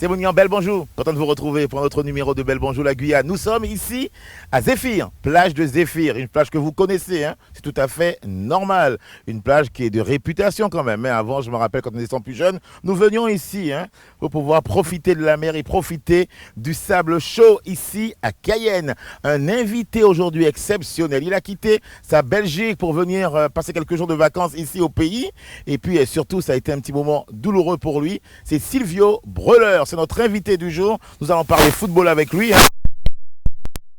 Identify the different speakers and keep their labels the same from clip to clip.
Speaker 1: C'est Mounian, bel bonjour. Content de vous retrouver pour notre numéro de Bel Bonjour la Guyane. Nous sommes ici à Zéphyr, plage de Zéphyr, une plage que vous connaissez, hein. C'est tout à fait normal. Une plage qui est de réputation quand même. Mais avant, je me rappelle quand nous étions plus jeunes, nous venions ici pour pouvoir profiter de la mer et profiter du sable chaud ici à Cayenne. Un invité aujourd'hui exceptionnel. Il a quitté sa Belgique pour venir passer quelques jours de vacances ici au pays. Et puis surtout, ça a été un petit moment douloureux pour lui. C'est Silvio Breuler. C'est notre invité du jour. Nous allons parler football avec lui.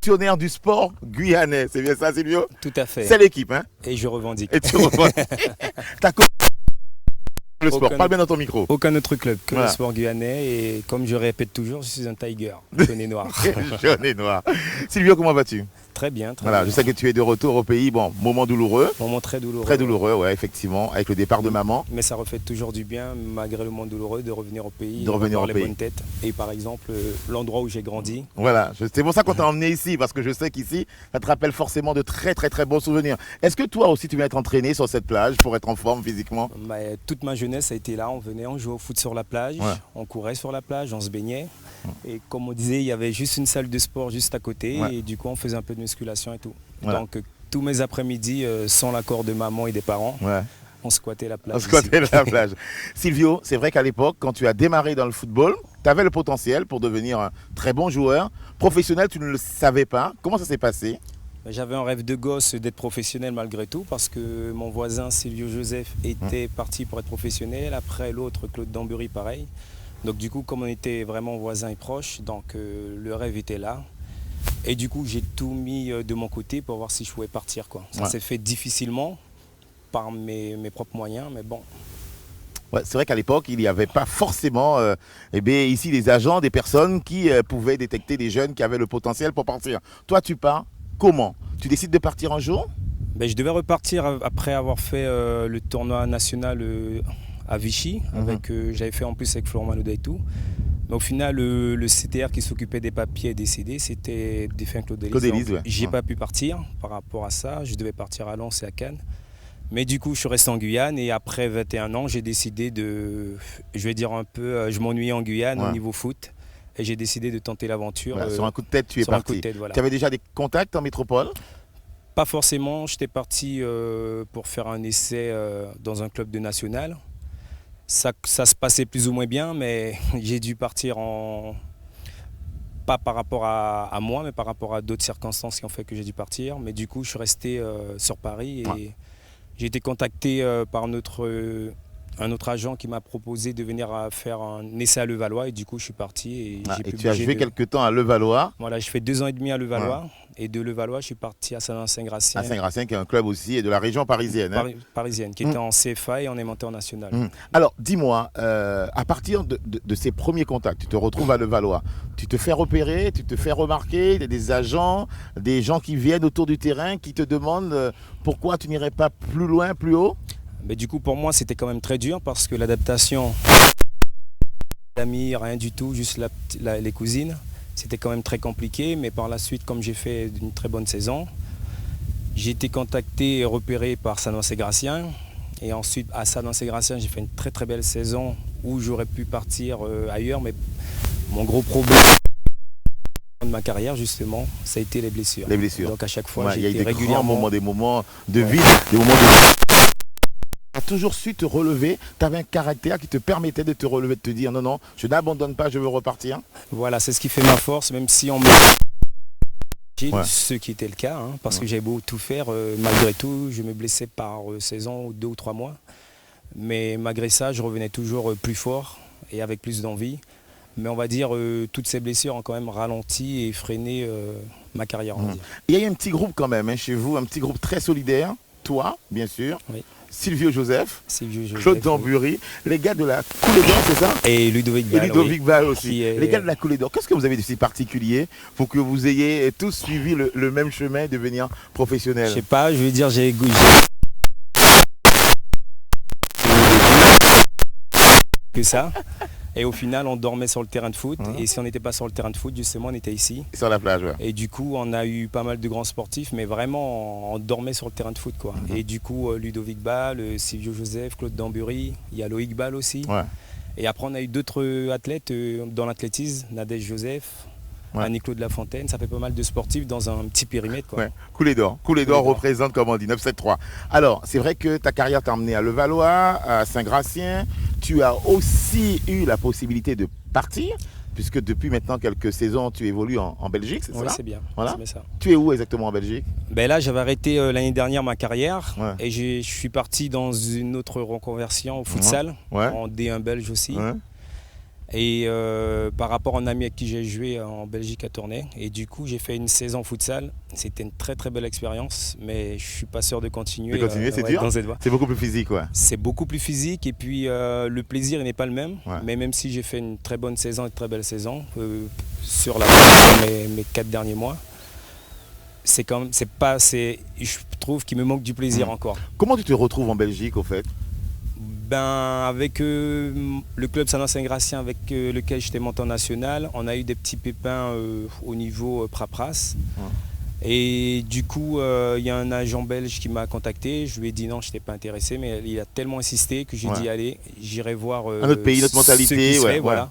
Speaker 1: Fonctionnaire du sport guyanais. C'est bien ça, Silvio?
Speaker 2: Tout à fait.
Speaker 1: C'est l'équipe. Hein?
Speaker 2: Et je revendique.
Speaker 1: Et tu revendiques. T'as le sport. Parle bien dans ton micro.
Speaker 2: Aucun autre club que le sport guyanais. Et comme je répète toujours, je suis un tiger. Jaune et noir.
Speaker 1: Jaune et noir. Silvio, comment vas-tu?
Speaker 2: Très bien, très
Speaker 1: voilà,
Speaker 2: bien.
Speaker 1: Je sais que tu es de retour au pays. Bon, moment douloureux.
Speaker 2: Moment très douloureux.
Speaker 1: Très douloureux, ouais, effectivement, avec le départ de maman.
Speaker 2: Mais ça refait toujours du bien, malgré le moment douloureux, de revenir au pays.
Speaker 1: De revenir au
Speaker 2: les
Speaker 1: pays.
Speaker 2: bonnes têtes. Et par exemple, l'endroit où j'ai grandi.
Speaker 1: Voilà, c'est pour ça qu'on t'a emmené ici, parce que je sais qu'ici, ça te rappelle forcément de très bons souvenirs. Est-ce que toi aussi, tu viens être entraîné sur cette plage pour être en forme physiquement?
Speaker 2: Toute ma jeunesse a été là. On venait, on jouait au foot sur la plage, on courait sur la plage, on se baignait. Et comme on disait, il y avait juste une salle de sport juste à côté. Et du coup, on faisait un peu de musculation et tout. Donc tous mes après-midi, sans l'accord de maman et des parents, on squattait la plage.
Speaker 1: On squattait la plage. Silvio, c'est vrai qu'à l'époque, quand tu as démarré dans le football, tu avais le potentiel pour devenir un très bon joueur. Professionnel, tu ne le savais pas. Comment ça s'est passé?
Speaker 2: J'avais un rêve de gosse d'être professionnel malgré tout, parce que mon voisin Silvio Joseph était parti pour être professionnel. Après l'autre, Claude Dambury, pareil. Donc du coup, comme on était vraiment voisins et proches, donc le rêve était là. Et du coup, j'ai tout mis de mon côté pour voir si je pouvais partir, quoi. Ça s'est fait difficilement par mes propres moyens, mais bon.
Speaker 1: Ouais, c'est vrai qu'à l'époque, il n'y avait pas forcément ici des agents, des personnes qui pouvaient détecter des jeunes qui avaient le potentiel pour partir. Toi, tu pars comment? Tu décides de partir un jour?
Speaker 2: Je devais repartir après avoir fait le tournoi national à Vichy, j'avais fait en plus avec Florent Manodou et tout. Mais au final, le CTR qui s'occupait des papiers est décédé, c'était défunt Claude Élise. J'ai pas pu partir par rapport à ça. Je devais partir à Lens et à Cannes. Mais du coup, je suis resté en Guyane et après 21 ans, j'ai décidé de, je vais dire un peu, je m'ennuyais en Guyane au niveau foot. Et j'ai décidé de tenter l'aventure.
Speaker 1: Sur un coup de tête, tu es parti. Tu avais déjà des contacts en métropole?
Speaker 2: Pas forcément. J'étais parti pour faire un essai dans un club de national. Ça se passait plus ou moins bien, mais j'ai dû partir pas par rapport à moi, mais par rapport à d'autres circonstances qui ont fait que j'ai dû partir. Mais du coup, je suis resté sur Paris et j'ai été contacté par un autre agent qui m'a proposé de venir faire un essai à Levallois et du coup, je suis parti.
Speaker 1: Et tu as joué quelques temps à Levallois?
Speaker 2: Voilà, j'ai fait 2 ans et demi à Levallois. Et de Levallois, je suis parti à Saint-Gratien.
Speaker 1: À Saint-Gratien, qui est un club aussi de la région parisienne.
Speaker 2: Parisienne, qui était en CFA et on est monté en national.
Speaker 1: Alors, dis-moi, à partir de ces premiers contacts, tu te retrouves à Levallois, tu te fais repérer, tu te fais remarquer, il y a des agents, des gens qui viennent autour du terrain, qui te demandent pourquoi tu n'irais pas plus loin, plus haut?
Speaker 2: Mais du coup, pour moi, c'était quand même très dur parce que l'adaptation, l'amis, rien du tout, juste les cousines. C'était quand même très compliqué, mais par la suite, comme j'ai fait une très bonne saison, j'ai été contacté et repéré par Saint-Gratien. Et ensuite, à Saint-Gratien, j'ai fait une très belle saison où j'aurais pu partir ailleurs. Mais mon gros problème de ma carrière, justement, ça a été les blessures.
Speaker 1: Les blessures.
Speaker 2: Donc à chaque fois,
Speaker 1: j'ai été
Speaker 2: régulièrement...
Speaker 1: des moments de vide, des moments de... Tu as toujours su te relever, tu avais un caractère qui te permettait de te relever, de te dire non, je n'abandonne pas, je veux repartir.
Speaker 2: Voilà, c'est ce qui fait ma force, même si on me... Ce qui était le cas, parce que j'avais beau tout faire, malgré tout, je me blessais par saison, 2 ou 3 mois. Mais malgré ça, je revenais toujours plus fort et avec plus d'envie. Mais on va dire, toutes ces blessures ont quand même ralenti et freiné ma carrière.
Speaker 1: Il y a un petit groupe quand même chez vous, un petit groupe très solidaire. Toi, bien sûr. Silvio Joseph, Claude Dambury, les gars de la Coulée d'Or, c'est ça?
Speaker 2: Et Ludovic Ball.
Speaker 1: Et Ludovic Ball aussi. Les gars de la Coulée d'Or, qu'est-ce que vous avez de si particulier pour que vous ayez tous suivi le même chemin, devenir professionnel?
Speaker 2: Je sais pas, je veux dire, j'ai que ça. Et au final, on dormait sur le terrain de foot. Et si on n'était pas sur le terrain de foot, justement, on était ici.
Speaker 1: Sur la plage,
Speaker 2: Et du coup, on a eu pas mal de grands sportifs, mais vraiment, on dormait sur le terrain de foot, quoi. Et du coup, Ludovic Ball, Silvio Joseph, Claude Dambury, il y a Loïc Ball aussi. Et après, on a eu d'autres athlètes dans l'athlétisme, Nadège Joseph, Annie-Claude Lafontaine. Ça fait pas mal de sportifs dans un petit périmètre. Quoi.
Speaker 1: Ouais. Coulée d'or représente, comme on dit, 973. Alors, c'est vrai que ta carrière t'a emmené à Levallois, à Saint-Gratien. Tu as aussi eu la possibilité de partir, puisque depuis maintenant quelques saisons, tu évolues en Belgique, c'est ça?
Speaker 2: Oui, c'est bien.
Speaker 1: Voilà.
Speaker 2: C'est ça.
Speaker 1: Tu es où exactement en Belgique?
Speaker 2: Ben là, j'avais arrêté l'année dernière ma carrière et je suis parti dans une autre reconversion au futsal, en D1 belge aussi. Et par rapport à un ami avec qui j'ai joué en Belgique à Tournai. Et du coup, j'ai fait une saison futsal. C'était une très très belle expérience, mais je suis pas sûr de continuer.
Speaker 1: C'est dur.
Speaker 2: Dans cette voie.
Speaker 1: C'est beaucoup plus physique, ouais.
Speaker 2: C'est beaucoup plus physique et puis le plaisir il n'est pas le même. Mais même si j'ai fait une très bonne saison, une très belle saison sur mes 4 derniers mois, c'est pas, je trouve qu'il me manque du plaisir encore.
Speaker 1: Comment tu te retrouves en Belgique au fait?
Speaker 2: Avec le club Saint-Gratien avec lequel j'étais monté en national, on a eu des petits pépins au niveau Prapras. Et du coup, il y a un agent belge qui m'a contacté. Je lui ai dit non, je n'étais pas intéressé, mais il a tellement insisté que j'ai dit allez, j'irai voir
Speaker 1: un autre pays, notre mentalité.
Speaker 2: Voilà.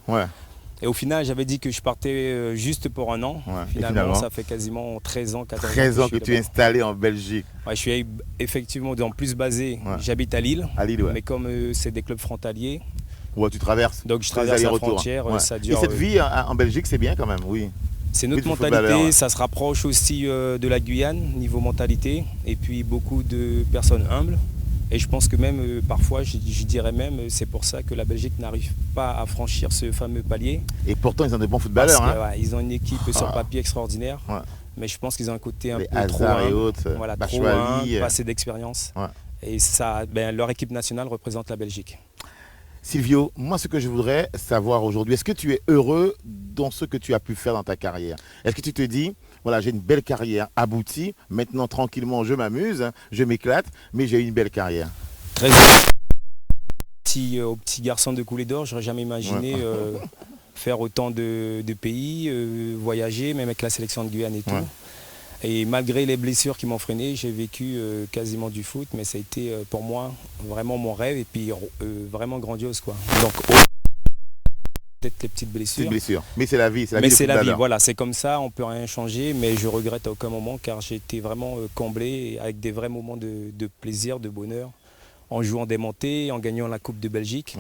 Speaker 2: Et au final, j'avais dit que je partais juste pour un an. Finalement, ça fait quasiment 13 ans, 14 ans.
Speaker 1: 13 ans que tu es installé en Belgique.
Speaker 2: Je suis effectivement en plus basé. J'habite à Lille. Mais comme c'est des clubs frontaliers.
Speaker 1: Tu traverses.
Speaker 2: Donc je traverse la frontière. Ça dure,
Speaker 1: et cette vie en Belgique, c'est bien quand même, oui.
Speaker 2: C'est notre mentalité, ça se rapproche aussi de la Guyane, niveau mentalité. Et puis beaucoup de personnes humbles. Et je pense que même parfois, je dirais même, c'est pour ça que la Belgique n'arrive pas à franchir ce fameux palier.
Speaker 1: Et pourtant, ils ont des bons footballeurs.
Speaker 2: Parce que, ils ont une équipe sur papier extraordinaire. Mais je pense qu'ils ont un côté un peu trop
Speaker 1: et autres,
Speaker 2: trop pas assez d'expérience. Et ça, leur équipe nationale représente la Belgique.
Speaker 1: Silvio, moi ce que je voudrais savoir aujourd'hui, est-ce que tu es heureux dans ce que tu as pu faire dans ta carrière? Est-ce que tu te dis, voilà, j'ai une belle carrière aboutie, maintenant tranquillement je m'amuse, je m'éclate, mais j'ai eu une belle carrière?
Speaker 2: Très au petit garçon de Coulée d'Or, j'aurais jamais imaginé faire autant de pays, voyager, même avec la sélection de Guyane et tout. Et malgré les blessures qui m'ont freiné, j'ai vécu quasiment du foot, mais ça a été pour moi vraiment mon rêve et puis vraiment grandiose, quoi. Donc peut-être les petites blessures.
Speaker 1: Mais c'est la vie,
Speaker 2: Mais c'est la vie, voilà, c'est comme ça, on peut rien changer, mais je regrette à aucun moment car j'ai été vraiment comblé avec des vrais moments de plaisir, de bonheur, en jouant des montées, en gagnant la Coupe de Belgique.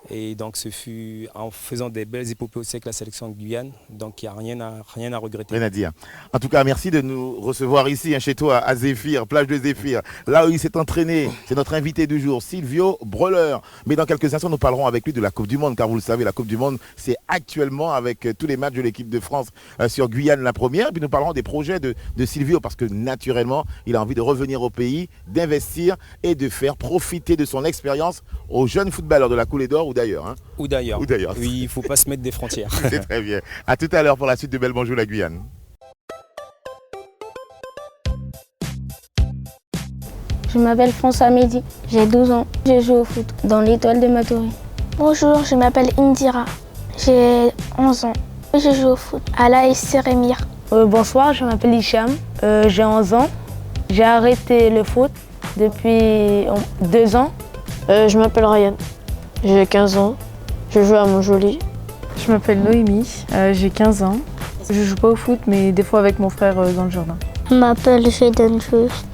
Speaker 2: Et donc ce fut en faisant des belles épopées aussi avec la sélection de Guyane. Donc il n'y a rien à regretter.
Speaker 1: Rien à dire. En tout cas, merci de nous recevoir ici, chez toi, à Zéphyr, plage de Zéphyr. Là où il s'est entraîné, c'est notre invité du jour, Silvio Breleur. Mais dans quelques instants, nous parlerons avec lui de la Coupe du Monde, car vous le savez, la Coupe du Monde, c'est actuellement avec tous les matchs de l'équipe de France sur Guyane la première. Puis nous parlerons des projets de Silvio, parce que naturellement, il a envie de revenir au pays, d'investir et de faire profiter de son expérience aux jeunes footballeurs de la Coulée d'Or ou d'ailleurs. Hein.
Speaker 2: Ou d'ailleurs. Oui, il ne faut pas se mettre des frontières.
Speaker 1: C'est très bien. A tout à l'heure pour la suite de Belle Bonjour la Guyane.
Speaker 3: Je m'appelle François Mehdi, j'ai 12 ans. Je joue au foot dans l'Étoile de Matoury.
Speaker 4: Bonjour, je m'appelle Indira, j'ai 11 ans. Je joue au foot à l'AS Rémire.
Speaker 3: Bonsoir, je m'appelle Hicham, j'ai 11 ans. J'ai arrêté le foot depuis 2 ans.
Speaker 5: Je m'appelle Ryan, j'ai 15 ans. Je joue à Montjoly.
Speaker 6: Je m'appelle Noémie, j'ai 15 ans. Je joue pas au foot, mais des fois avec mon frère dans le jardin.
Speaker 7: Je m'appelle Jaden Just,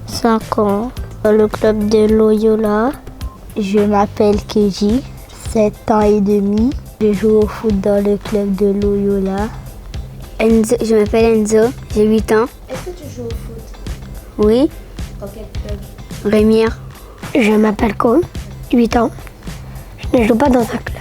Speaker 7: 5 ans, dans le club de Loyola.
Speaker 8: Je m'appelle Keji, 7 ans et demi. Je joue au foot dans le club de Loyola.
Speaker 9: Je m'appelle Enzo, j'ai 8 ans.
Speaker 10: Est-ce que tu joues au foot?
Speaker 9: Oui.
Speaker 10: Dans quel club?
Speaker 9: Rémire.
Speaker 11: Je m'appelle Côme, 8 ans. Je ne joue pas dans un club.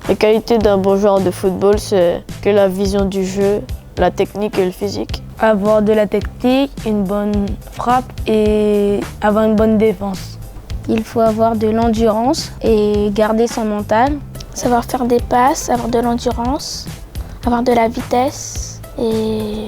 Speaker 5: La qualité d'un bon joueur de football, c'est que la vision du jeu, la technique et le physique.
Speaker 3: Avoir de la technique, une bonne frappe et avoir une bonne défense.
Speaker 4: Il faut avoir de l'endurance et garder son mental.
Speaker 12: Savoir faire des passes, avoir de l'endurance, avoir de la vitesse et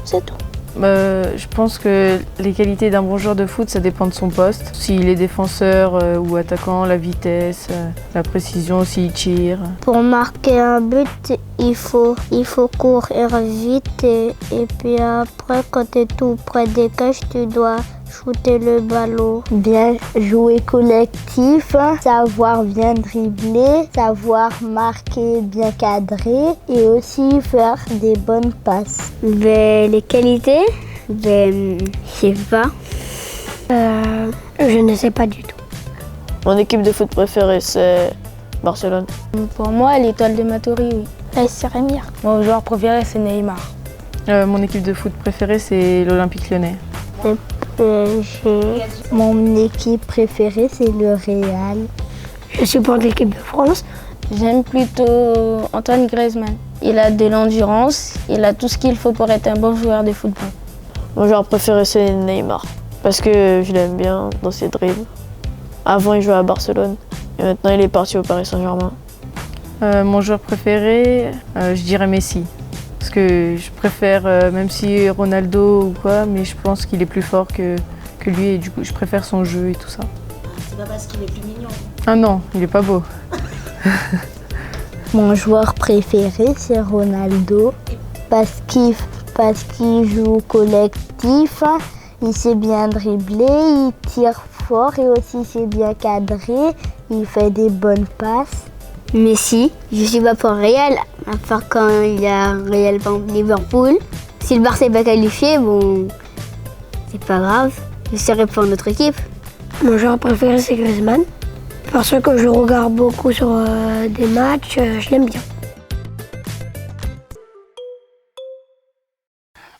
Speaker 12: c'est tout.
Speaker 6: Je pense que les qualités d'un bon joueur de foot, ça dépend de son poste. S'il est défenseur ou attaquant, la vitesse, la précision, s'il tire.
Speaker 7: Pour marquer un but, il faut courir vite et puis après, quand tu es tout près des cages, tu dois
Speaker 8: shooter le ballon, bien jouer collectif, savoir bien dribbler, savoir marquer, bien cadrer et aussi faire des bonnes passes.
Speaker 11: Les qualités, je sais pas. Je ne sais pas du tout.
Speaker 5: Mon équipe de foot préférée, c'est Barcelone.
Speaker 3: Pour moi, l'Étoile de Matoury, oui.
Speaker 12: L'AS Remire.
Speaker 3: Mon joueur préféré, c'est Neymar.
Speaker 6: Mon équipe de foot préférée, c'est l'Olympique Lyonnais.
Speaker 8: Mon équipe préférée, c'est le Real.
Speaker 11: Je supporte l'équipe de France.
Speaker 3: J'aime plutôt Antoine Griezmann. Il a de l'endurance, il a tout ce qu'il faut pour être un bon joueur de football.
Speaker 5: Mon joueur préféré, c'est Neymar. Parce que je l'aime bien dans ses dribbles. Avant, il jouait à Barcelone. Et maintenant, il est parti au Paris Saint-Germain.
Speaker 6: Mon joueur préféré, je dirais Messi. Parce que je préfère, même si Ronaldo ou quoi, mais je pense qu'il est plus fort que lui et du coup, je préfère son jeu et tout ça.
Speaker 10: C'est pas parce qu'il est plus mignon.
Speaker 6: Ah non, il est pas beau.
Speaker 8: Mon joueur préféré, c'est Ronaldo. Parce qu'il joue collectif, il sait bien dribbler, il tire fort et aussi il sait bien cadrer, il fait des bonnes passes.
Speaker 9: Messi, je suis pas pour Real, à part quand il y a Real Liverpool. Si le Barça n'est pas qualifié, bon, c'est pas grave, je serai pour notre équipe.
Speaker 11: Mon joueur préféré, c'est Griezmann. Parce que je regarde beaucoup sur des matchs, je l'aime bien.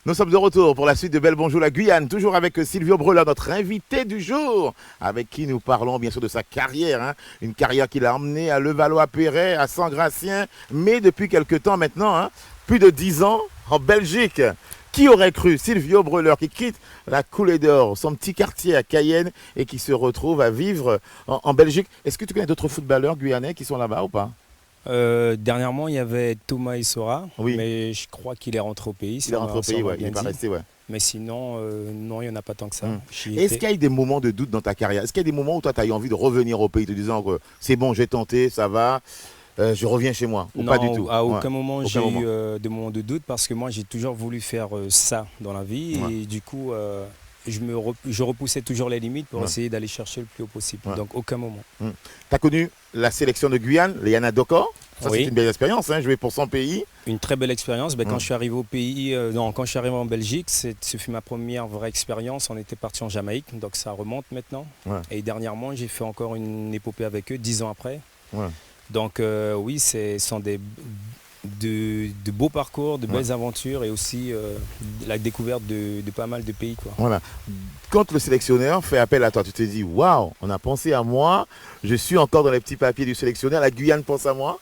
Speaker 1: Nous sommes de retour pour la suite de Belle Bonjour la Guyane, toujours avec Silvio Brelin, notre invité du jour, avec qui nous parlons bien sûr de sa carrière, hein, une carrière qu'il a emmenée à Levallois-Perret, à Saint-Gratien, mais depuis quelques temps maintenant, hein, plus de 10 ans en Belgique. Qui aurait cru Silvio Brelin qui quitte la Coulée d'Or, son petit quartier à Cayenne et qui se retrouve à vivre en Belgique. Est-ce que tu connais d'autres footballeurs guyanais qui sont là-bas ou pas?
Speaker 2: Dernièrement, il y avait Thomas Issora,
Speaker 1: oui.
Speaker 2: Mais je crois qu'il est rentré au pays.
Speaker 1: Il est rentré au pays, ouais, il n'est pas resté, ouais.
Speaker 2: Mais sinon, non, il n'y en a pas tant que ça.
Speaker 1: Est-ce qu'il y a eu des moments de doute dans ta carrière? Est-ce qu'il y a des moments où toi, tu as eu envie de revenir au pays, te disant que c'est bon, j'ai tenté, ça va, je reviens chez moi? Ou
Speaker 2: non,
Speaker 1: pas du tout?
Speaker 2: À aucun moment j'ai eu de moments de doute parce que moi, j'ai toujours voulu faire ça dans la vie. Et du coup, je repoussais toujours les limites pour essayer d'aller chercher le plus haut possible. Donc, aucun moment. Tu
Speaker 1: as connu la sélection de Guyane, les Yana Dokor? Ça,
Speaker 2: oui.
Speaker 1: c'est une belle expérience, hein, jouer pour son pays.
Speaker 2: Une très belle expérience. Quand je suis arrivé au pays, quand je suis arrivé en Belgique, ce fut ma première vraie expérience. On était parti en Jamaïque, donc ça remonte maintenant. Et dernièrement, j'ai fait encore une épopée avec eux, 10 ans après. Donc oui, ce sont de beaux parcours, de belles aventures et aussi la découverte de pas mal de pays, quoi.
Speaker 1: Voilà. Quand le sélectionneur fait appel à toi, tu te dis waouh, on a pensé à moi, je suis encore dans les petits papiers du sélectionneur, la Guyane pense à moi.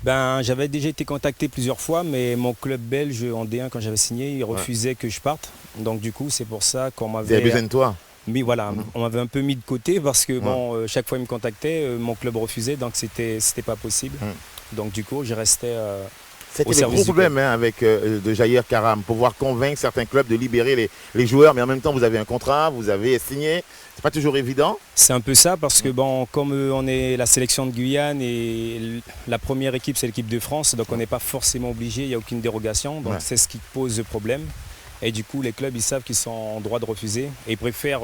Speaker 2: J'avais déjà été contacté plusieurs fois, mais mon club belge en D1, quand j'avais signé, il refusait que je parte. Donc du coup, c'est pour ça qu'on m'avait...
Speaker 1: Il y avait besoin de toi.
Speaker 2: Mais voilà, on m'avait un peu mis de côté parce que chaque fois il me contactait, mon club refusait, donc c'était pas possible. Donc du coup, je restais
Speaker 1: C'était le gros problème avec de Jair Karam, pouvoir convaincre certains clubs de libérer les joueurs, mais en même temps vous avez un contrat, vous avez signé. C'est pas toujours évident.
Speaker 2: C'est un peu ça parce que comme on est la sélection de Guyane et la première équipe c'est l'équipe de France, donc on n'est pas forcément obligé, il n'y a aucune dérogation, donc c'est ce qui pose le problème. Et du coup les clubs ils savent qu'ils sont en droit de refuser et ils préfèrent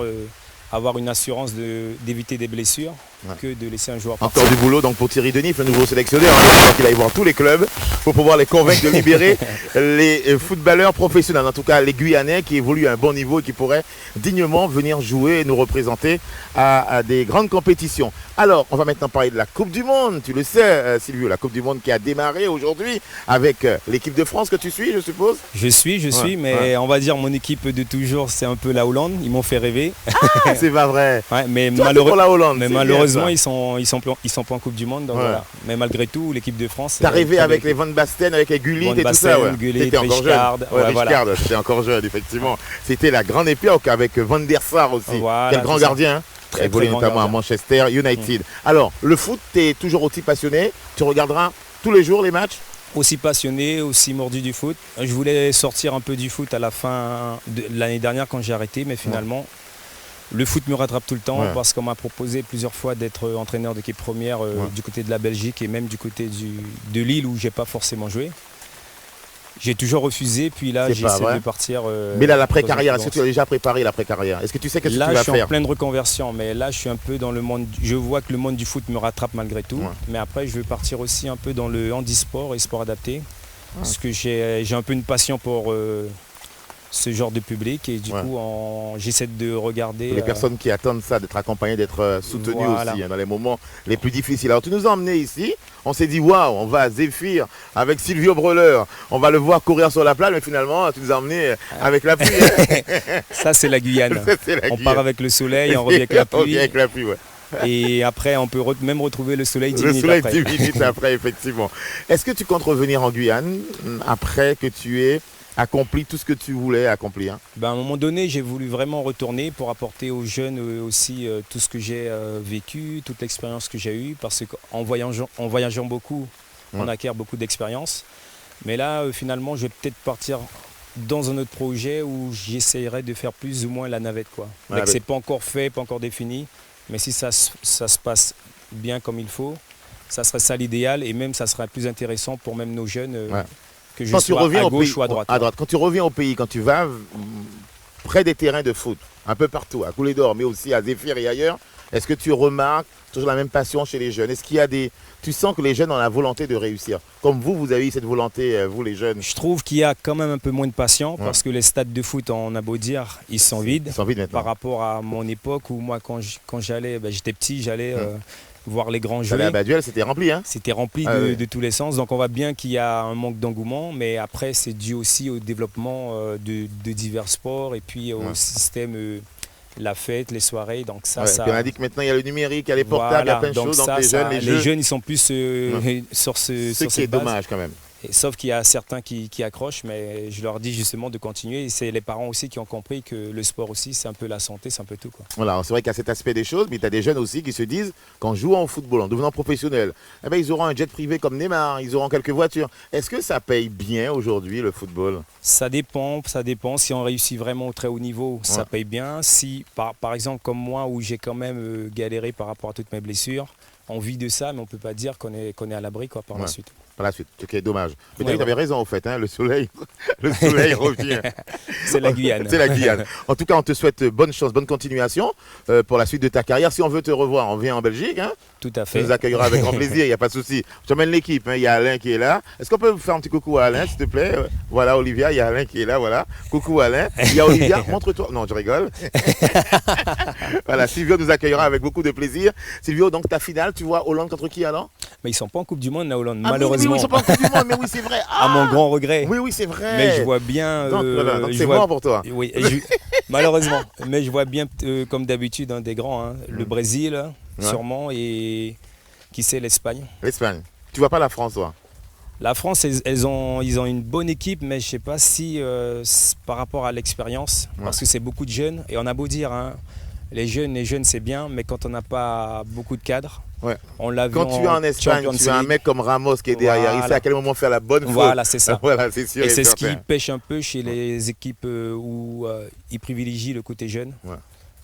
Speaker 2: avoir une assurance d'éviter des blessures que de laisser un joueur partir.
Speaker 1: Encore du boulot donc pour Thierry Denis, le nouveau sélectionneur, hein, il aille voir tous les clubs pour pouvoir les convaincre de libérer les footballeurs professionnels, en tout cas les Guyanais qui évoluent à un bon niveau et qui pourraient dignement venir jouer et nous représenter à des grandes compétitions. Alors, on va maintenant parler de la Coupe du Monde, tu le sais Silvio, la Coupe du Monde qui a démarré aujourd'hui avec l'équipe de France que tu suis, je suppose.
Speaker 2: Je suis, mais on va dire mon équipe de toujours, c'est un peu la Hollande, ils m'ont fait rêver.
Speaker 1: Ah, c'est pas vrai.
Speaker 2: Mais malheureusement, ils sont pas en Coupe du Monde, donc voilà. Mais malgré tout, l'équipe de France...
Speaker 1: T'es arrivé avec les Van Basten, avec les Gullit et tout ça,
Speaker 2: T'étais encore jeune.
Speaker 1: Richard, c'était encore jeune, effectivement. C'était la grande époque avec Van der Sar aussi, quel grand gardien, hein. Très évolué notamment à Manchester United. Alors, le foot, t'es toujours aussi passionné, tu regarderas tous les jours les matchs?
Speaker 2: Aussi passionné, aussi mordu du foot. Je voulais sortir un peu du foot à la fin de l'année dernière quand j'ai arrêté, mais finalement... Le foot me rattrape tout le temps parce qu'on m'a proposé plusieurs fois d'être entraîneur d'équipe première du côté de la Belgique et même du côté de Lille où j'ai pas forcément joué. J'ai toujours refusé, puis là,
Speaker 1: C'est pas
Speaker 2: j'essaie
Speaker 1: vrai.
Speaker 2: de partir.
Speaker 1: Mais là,
Speaker 2: dans
Speaker 1: l'après-carrière,
Speaker 2: une
Speaker 1: est-ce que tu as déjà préparé l'après-carrière? Est-ce que tu sais qu'est-ce que tu
Speaker 2: Là,
Speaker 1: vas
Speaker 2: je suis
Speaker 1: faire?
Speaker 2: en pleine reconversion, mais là, je suis un peu dans le monde. Je vois que le monde du foot me rattrape malgré tout.
Speaker 1: Ouais.
Speaker 2: Mais après, je veux partir aussi un peu dans le handisport et sport adapté. Parce que j'ai un peu une passion pour ce genre de public. Et du
Speaker 1: Ouais.
Speaker 2: coup, j'essaie de regarder.
Speaker 1: Les personnes qui attendent ça, d'être accompagnées, d'être soutenues
Speaker 2: Voilà.
Speaker 1: aussi, hein, dans les moments les plus difficiles. Alors, tu nous as emmenés ici. On s'est dit, waouh, on va à Zéphyr avec Silvio Breleur. On va le voir courir sur la plage, mais finalement, tu nous as emmenés avec la pluie. Hein.
Speaker 2: Ça, c'est la Guyane.
Speaker 1: Ça, c'est la
Speaker 2: On
Speaker 1: Guyane.
Speaker 2: part avec le soleil, on revient avec la
Speaker 1: On revient
Speaker 2: pluie.
Speaker 1: avec la pluie, ouais.
Speaker 2: Et après, on peut même retrouver le soleil 10
Speaker 1: Le
Speaker 2: minutes
Speaker 1: soleil
Speaker 2: après.
Speaker 1: 10 minutes après, effectivement. Est-ce que tu comptes revenir en Guyane après que tu aies accompli tout ce que tu voulais accomplir?
Speaker 2: Ben, à un moment donné, j'ai voulu vraiment retourner pour apporter aux jeunes aussi tout ce que j'ai vécu, toute l'expérience que j'ai eue, parce qu'en voyageant beaucoup, on acquiert beaucoup d'expérience. Mais là, finalement, je vais peut-être partir dans un autre projet où j'essaierai de faire plus ou moins la navette, quoi.
Speaker 1: Ouais,
Speaker 2: C'est pas encore fait, pas encore défini, mais si ça se passe bien comme il faut, ça serait ça l'idéal, et même ça serait plus intéressant pour même nos jeunes.
Speaker 1: Ouais.
Speaker 2: Que je
Speaker 1: Quand tu
Speaker 2: sois
Speaker 1: reviens
Speaker 2: à
Speaker 1: au
Speaker 2: gauche
Speaker 1: pays,
Speaker 2: ou à droite.
Speaker 1: Quand tu reviens au pays, quand tu vas près des terrains de foot, un peu partout, à Coulet d'Or, mais aussi à Zéphyr et ailleurs, est-ce que tu remarques toujours la même passion chez les jeunes? Est-ce qu'il y a tu sens que les jeunes ont la volonté de réussir? Comme vous avez eu cette volonté, vous les jeunes.
Speaker 2: Je trouve qu'il y a quand même un peu moins de patience
Speaker 1: Ouais.
Speaker 2: parce que les stades de foot, on a beau dire, ils sont vides.
Speaker 1: Ils sont vides maintenant.
Speaker 2: Par rapport à mon époque où moi, quand j'allais, j'étais petit, j'allais voir les grands
Speaker 1: J'allais à
Speaker 2: jouer.
Speaker 1: Baduel, c'était rempli, hein?
Speaker 2: C'était rempli
Speaker 1: Ah oui.
Speaker 2: de tous les sens. Donc on voit bien qu'il y a un manque d'engouement, mais après c'est dû aussi au développement de divers sports et puis au système, la fête, les soirées. Donc ça,
Speaker 1: Ouais, puis on a dit que maintenant il y a le numérique, il y a les portables, il y a plein de
Speaker 2: donc
Speaker 1: choses. Donc
Speaker 2: ça,
Speaker 1: les jeunes,
Speaker 2: ils sont plus sur
Speaker 1: ce
Speaker 2: sur
Speaker 1: qui
Speaker 2: cette
Speaker 1: est
Speaker 2: base.
Speaker 1: dommage quand même.
Speaker 2: Et sauf qu'il y a certains qui accrochent, mais je leur dis justement de continuer. Et c'est les parents aussi qui ont compris que le sport aussi, c'est un peu la santé, c'est un peu tout, quoi.
Speaker 1: Voilà, c'est vrai qu'il y a cet aspect des choses, mais tu as des jeunes aussi qui se disent qu'en jouant au football, en devenant professionnel, eh ben, ils auront un jet privé comme Neymar, ils auront quelques voitures. Est-ce que ça paye bien aujourd'hui le football?
Speaker 2: Ça dépend. Si on réussit vraiment au très haut niveau, ça paye bien. Si, par exemple, comme moi, où j'ai quand même galéré par rapport à toutes mes blessures, on vit de ça, mais on ne peut pas dire qu'on est à l'abri, quoi, par la suite.
Speaker 1: Par la suite, ok, dommage. Mais
Speaker 2: Ouais,
Speaker 1: tu avais raison, au fait, hein, le soleil revient.
Speaker 2: C'est la Guyane.
Speaker 1: C'est la Guyane. En tout cas, on te souhaite bonne chance, bonne continuation pour la suite de ta carrière. Si on veut te revoir, on vient en Belgique. Hein.
Speaker 2: Tout à
Speaker 1: Tu
Speaker 2: fait.
Speaker 1: nous accueillera avec grand plaisir, il n'y a pas de souci. Je t'emmène l'équipe, hein. Il y a Alain qui est là. Est-ce qu'on peut faire un petit coucou à Alain, s'il te plaît? Voilà, Olivia, il y a Alain qui est là, voilà. Coucou Alain. Il y a Olivia, montre-toi. Non, je rigole. Voilà, Silvio nous accueillera avec beaucoup de plaisir. Silvio, donc ta finale, tu vois Hollande contre qui alors?
Speaker 2: Mais ils ne sont pas en Coupe du Monde, la Hollande,
Speaker 1: Ah,
Speaker 2: malheureusement.
Speaker 1: Oui, ils sont pas en Coupe du Monde, mais oui, c'est vrai.
Speaker 2: À mon grand regret.
Speaker 1: Oui, c'est vrai.
Speaker 2: Mais je vois bien.
Speaker 1: Donc, voilà, donc
Speaker 2: je
Speaker 1: c'est
Speaker 2: vois-
Speaker 1: mort pour toi.
Speaker 2: Oui, malheureusement. Mais je vois bien, comme d'habitude, des grands. Hein, le Brésil, sûrement, et qui sait, l'Espagne.
Speaker 1: L'Espagne. Tu vois pas la France, toi?
Speaker 2: La France, ils ont une bonne équipe, mais je ne sais pas si par rapport à l'expérience, parce que c'est beaucoup de jeunes. Et on a beau dire, hein, les jeunes, c'est bien, mais quand on n'a pas beaucoup de cadres, on l'a vu
Speaker 1: Quand tu es en Espagne, tu as un mec comme Ramos qui est derrière. Il sait à quel moment faire la bonne faute.
Speaker 2: Voilà, c'est ça.
Speaker 1: Voilà, c'est sûr.
Speaker 2: Et c'est ce qui
Speaker 1: certain.
Speaker 2: pêche un peu chez les équipes où ils privilégient le côté jeune.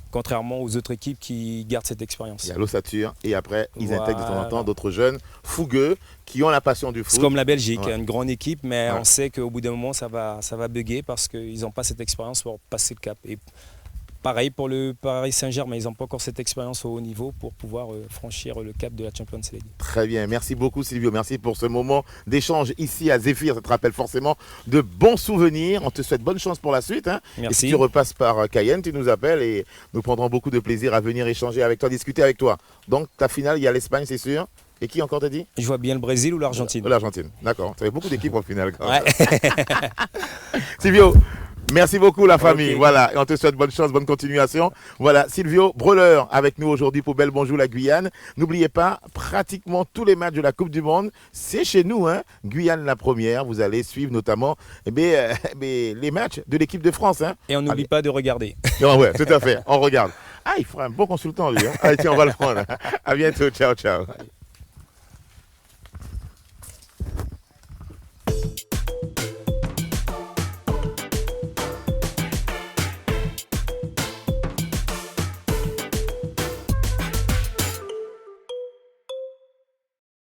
Speaker 2: Contrairement aux autres équipes qui gardent cette expérience.
Speaker 1: Il y a l'ossature et après ils
Speaker 2: Voilà.
Speaker 1: intègrent de temps en temps d'autres jeunes fougueux qui ont la passion du foot.
Speaker 2: C'est comme la Belgique,
Speaker 1: Ouais.
Speaker 2: une grande équipe, mais
Speaker 1: Ouais.
Speaker 2: on sait qu'au bout d'un moment ça va bugger parce qu'ils n'ont pas cette expérience pour passer le cap. Et pareil pour le Paris Saint-Germain, ils n'ont pas encore cette expérience au haut niveau pour pouvoir franchir le cap de la Champions League.
Speaker 1: Très bien, merci beaucoup Silvio, merci pour ce moment d'échange ici à Zéphyr. Ça te rappelle forcément de bons souvenirs. On te souhaite bonne chance pour la suite. Hein.
Speaker 2: Merci.
Speaker 1: Et si tu repasses par Cayenne, tu nous appelles et nous prendrons beaucoup de plaisir à venir échanger avec toi, discuter avec toi. Donc ta finale, il y a l'Espagne, c'est sûr. Et qui encore t'as dit?
Speaker 2: Je vois bien le Brésil ou l'Argentine.
Speaker 1: L'Argentine, d'accord. Tu avais beaucoup d'équipes en finale quand même.
Speaker 2: Ouais.
Speaker 1: Silvio, merci beaucoup la famille.
Speaker 2: Ok.
Speaker 1: Voilà, et on te souhaite bonne chance, bonne continuation. Voilà, Silvio Breleur avec nous aujourd'hui pour Belle Bonjour la Guyane. N'oubliez pas, pratiquement tous les matchs de la Coupe du Monde, c'est chez nous, hein. Guyane la première. Vous allez suivre notamment les matchs de l'équipe de France. Hein.
Speaker 2: Et on n'oublie pas de regarder.
Speaker 1: Ouais, tout à fait, on regarde. Ah, il fera un bon consultant lui. Hein. Allez, tiens, on va le prendre. À bientôt, ciao, ciao.